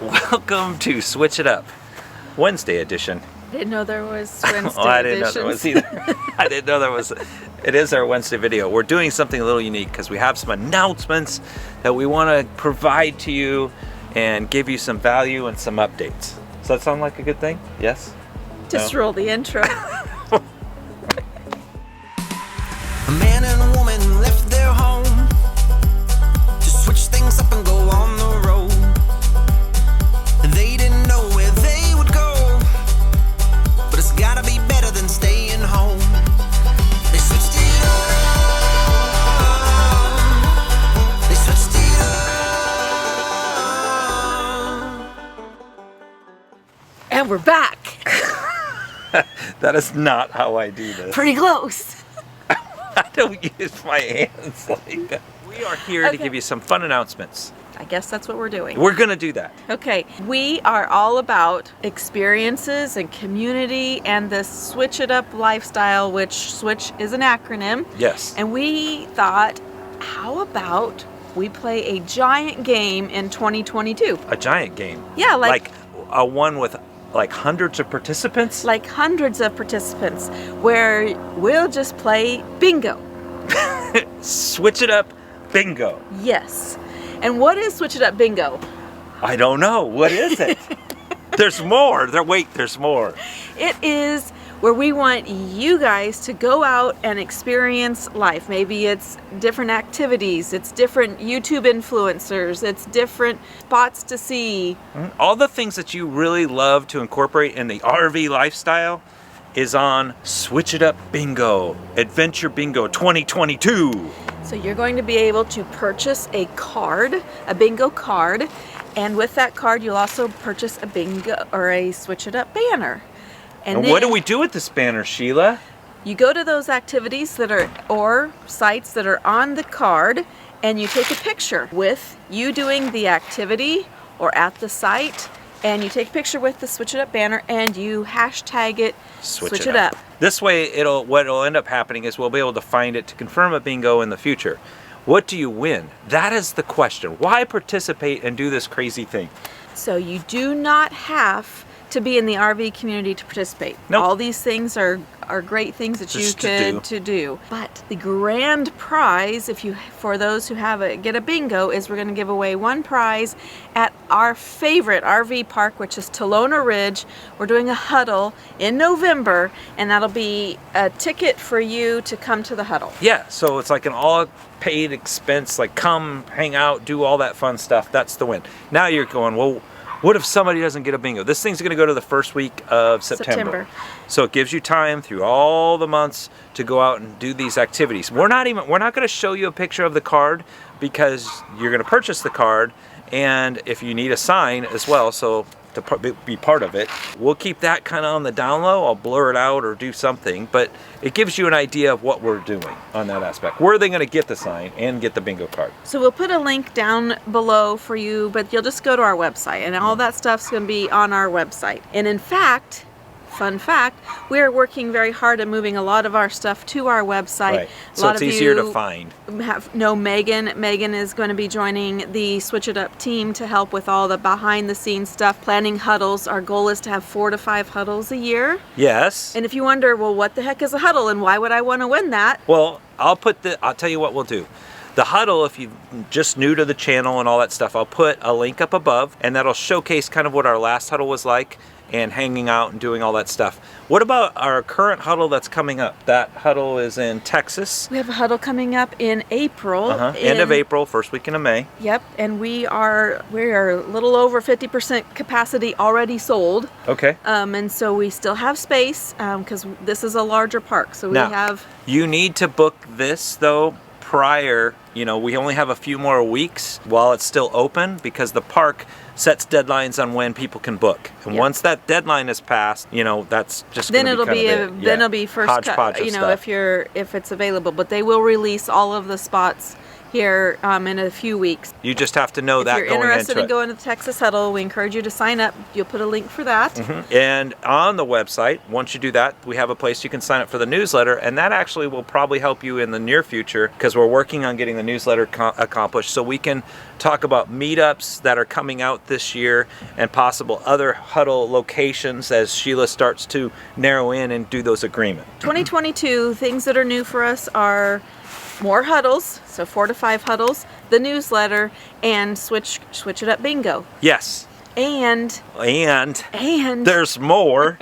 Welcome to Switch It Up, Wednesday edition. Didn't know there was Wednesday I didn't know there editions. was either. I didn't know there was. It is our Wednesday video. We're doing something a little unique because we have some announcements that we want to provide to you and give you some value and some updates. Does that sound like a good thing? Yes? Just roll the intro. A man and a woman left their home to switch things up and go on the road. They didn't know where they would go, but it's gotta be better than staying home. They switched it up. They switched it up. And we're back. That is not how I do this. Pretty close. I don't use my hands like that. We are here to give you some fun announcements. I guess that's what we're doing. We're gonna do that. Okay, we are all about experiences and community and this switch it up lifestyle, which switch is an acronym. Yes. And we thought, how about we play a giant game in 2022? A giant game. Yeah, like a one with like hundreds of participants? Like hundreds of participants, where we'll just play bingo. Switch it up bingo. Yes. And what is switch it up bingo? I don't know. What is it? There's more. There's more. It is where we want you guys to go out and experience life. Maybe it's different activities, it's different YouTube influencers, it's different spots to see. All the things that you really love to incorporate in the RV lifestyle is on Switch It Up Bingo, Adventure Bingo 2022. So you're going to be able to purchase a card, a bingo card, and with that card you'll also purchase a bingo or a Switch It Up banner. And what do we do with this banner, Sheila? You go to those activities that are, or sites that are on the card, and you take a picture with you doing the activity or at the site, and you take a picture with the Switch It Up banner and you hashtag it Switch It Up. This way what'll end up happening is we'll be able to find it to confirm a bingo in the future. What do you win? That is the question. Why participate and do this crazy thing? So you do not have to be in the RV community to participate. Nope. All these things are great things that you Just could to do. But the grand prize, for those who get a bingo, is we're going to give away one prize at our favorite RV park, which is Tolona Ridge. We're doing a huddle in November, and that'll be a ticket for you to come to the huddle. Yeah, so it's like an all paid expense, like come, hang out, do all that fun stuff. That's the win. Now you're going, well, what if somebody doesn't get a bingo? This thing's going to go to the first week of September. So it gives you time through all the months to go out and do these activities. We're not going to show you a picture of the card because you're going to purchase the card, and if you need a sign as well, so to be part of it, we'll keep that kind of on the down low. I'll blur it out or do something, but it gives you an idea of what we're doing on that aspect. Where are they going to get the sign and get the bingo card? So we'll put a link down below for you, but you'll just go to our website, and all that stuff's going to be on our website. And in fact, fun fact, we are working very hard at moving a lot of our stuff to our website. Right. So it's easier to find. Megan. Megan is going to be joining the Switch It Up team to help with all the behind the scenes stuff, planning huddles. Our goal is to have 4 to 5 huddles a year. Yes. And if you wonder, well, what the heck is a huddle and why would I want to win that? Well, I'll tell you what we'll do. The huddle, if you're just new to the channel and all that stuff, I'll put a link up above, and that'll showcase kind of what our last huddle was like and hanging out and doing all that stuff. What about our current huddle that's coming up? That huddle is in Texas. We have a huddle coming up in April. End of April, first weekend of May. Yep, and we are a little over 50% capacity already sold. Okay. And so we still have space because this is a larger park. So you need to book this though prior. We only have a few more weeks while it's still open because the park sets deadlines on when people can book, and once that deadline is passed, that's just then it'll be first hodgepodge if it's available. But they will release all of the spots here in a few weeks. You just have to know that If you're going interested into in it. going to the Texas Huddle, we encourage you to sign up. You'll put a link for that. And on the website, once you do that, we have a place you can sign up for the newsletter, and that actually will probably help you in the near future because we're working on getting the newsletter accomplished so we can talk about meetups that are coming out this year and possible other huddle locations as Sheila starts to narrow in and do those agreements. 2022, things that are new for us are more huddles, so 4 to 5 huddles, the newsletter, and switch it up bingo. Yes. And there's more.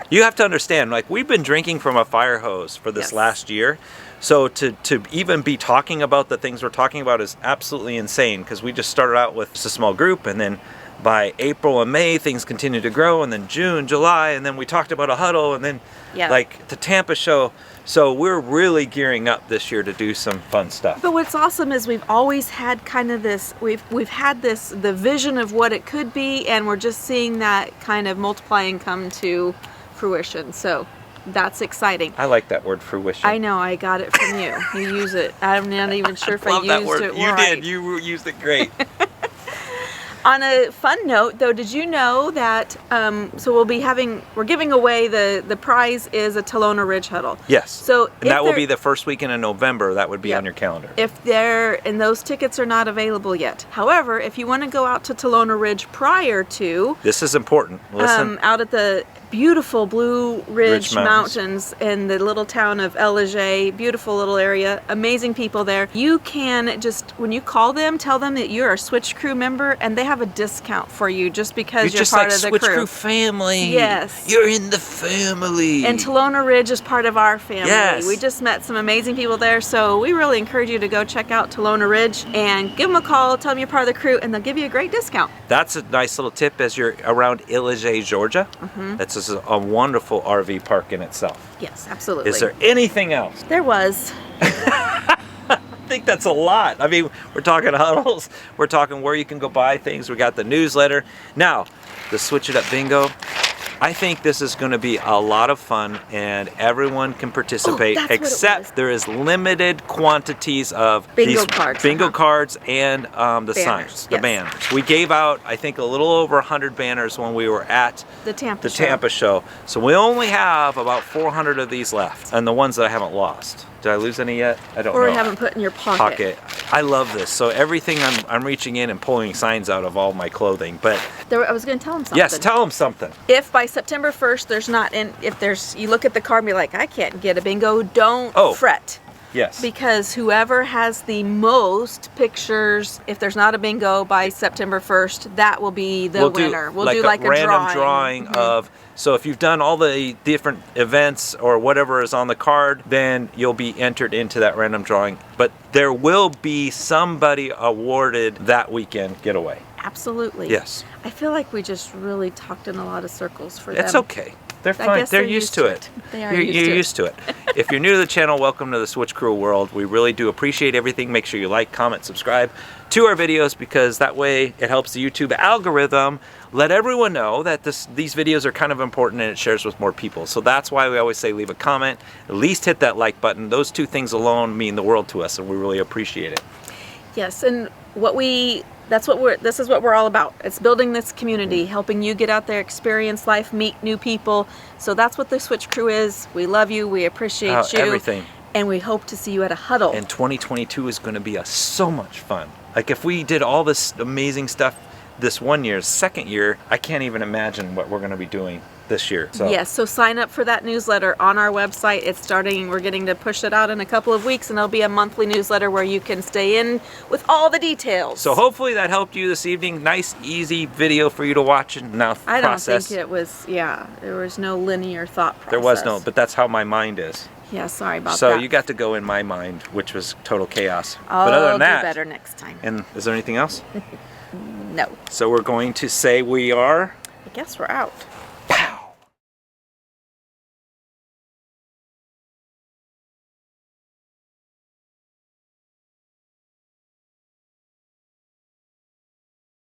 You have to understand, like, we've been drinking from a fire hose for this last year. So to even be talking about the things we're talking about is absolutely insane because we just started out with just a small group, and then by April and May things continued to grow, and then June, July, and then we talked about a huddle, and then like the Tampa show. So we're really gearing up this year to do some fun stuff. But what's awesome is we've always had kind of this, we've had this, the vision of what it could be, and we're just seeing that kind of multiply and come to fruition. So that's exciting. I like that word, fruition. I know, I got it from you. You use it. I'm not even sure if I love used that word. it You right. did. You used it great. On a fun note, though, did you know that, so we're giving away, the prize is a Tolona Ridge Huddle. Yes. So and that will be the first weekend in November. That would be on your calendar. And those tickets are not available yet. However, if you want to go out to Tolona Ridge prior to, this is important. Listen. Out at the beautiful Blue Ridge Mountains in the little town of 𝐷𝐿𝐵𝐵, beautiful little area, amazing people there. You can just, when you call them, tell them that you're a Switch Crew member, and they have a discount for you just because you're part of the Switch crew. Crew family. Yes. You're in the family. And Tolona Ridge is part of our family. Yes. We just met some amazing people there, so we really encourage you to go check out Tolona Ridge and give them a call, tell them you're part of the crew, and they'll give you a great discount. That's a nice little tip as you're around 𝗧𝗏, Georgia. That's just a wonderful RV park in itself. Yes, absolutely. Is there anything else? There was. I think that's a lot. I mean, we're talking huddles. We're talking where you can go buy things. We got the newsletter. Now, the Switch It Up Bingo. I think this is going to be a lot of fun, and everyone can participate, except there is limited quantities of bingo cards. Bingo cards and the signs, the banners. We gave out, I think, a little over 100 banners when we were at the Tampa show. So we only have about 400 of these left, and the ones that I haven't lost. Did I lose any yet? I don't know. Or you haven't put in your pocket. I love this. So everything I'm reaching in and pulling signs out of all my clothing. But I was going to tell them something. yes, tell them something. If by September 1st there's not, you look at the card and be like, I can't get a bingo, don't fret. Yes. Because whoever has the most pictures, if there's not a bingo by September 1st, that will be the winner. We'll do like a random drawing of, so if you've done all the different events or whatever is on the card, then you'll be entered into that random drawing. But there will be somebody awarded that weekend getaway. Absolutely. Yes. I feel like we just really talked in a lot of circles for them. It's okay. They're fine. They're used to it. They are You're used to it. If you're new to the channel, welcome to the Switch Crew world. We really do appreciate everything. Make sure you like, comment, subscribe to our videos because that way it helps the YouTube algorithm let everyone know that these videos are kind of important and it shares with more people. So that's why we always say leave a comment, at least hit that like button. Those two things alone mean the world to us and we really appreciate it. Yes, and this is what we're all about. It's building this community, helping you get out there, experience life, meet new people. So that's what the Switch Crew is. We love you. We appreciate you. Everything. And we hope to see you at a huddle. And 2022 is going to be so much fun. Like if we did all this amazing stuff this one year, second year, I can't even imagine what we're going to be doing this year. So yes, so sign up for that newsletter on our website. It's starting, we're getting to push it out in a couple of weeks, and it'll be a monthly newsletter where you can stay in with all the details. So hopefully that helped you this evening. Nice, easy video for you to watch and now process. I don't think it was, there was no linear thought process. There was no, but that's how my mind is. Yeah, sorry about that. So you got to go in my mind, which was total chaos. I'll but other than that, do better next time. And is there anything else? No. So we're going to say we are... I guess we're out.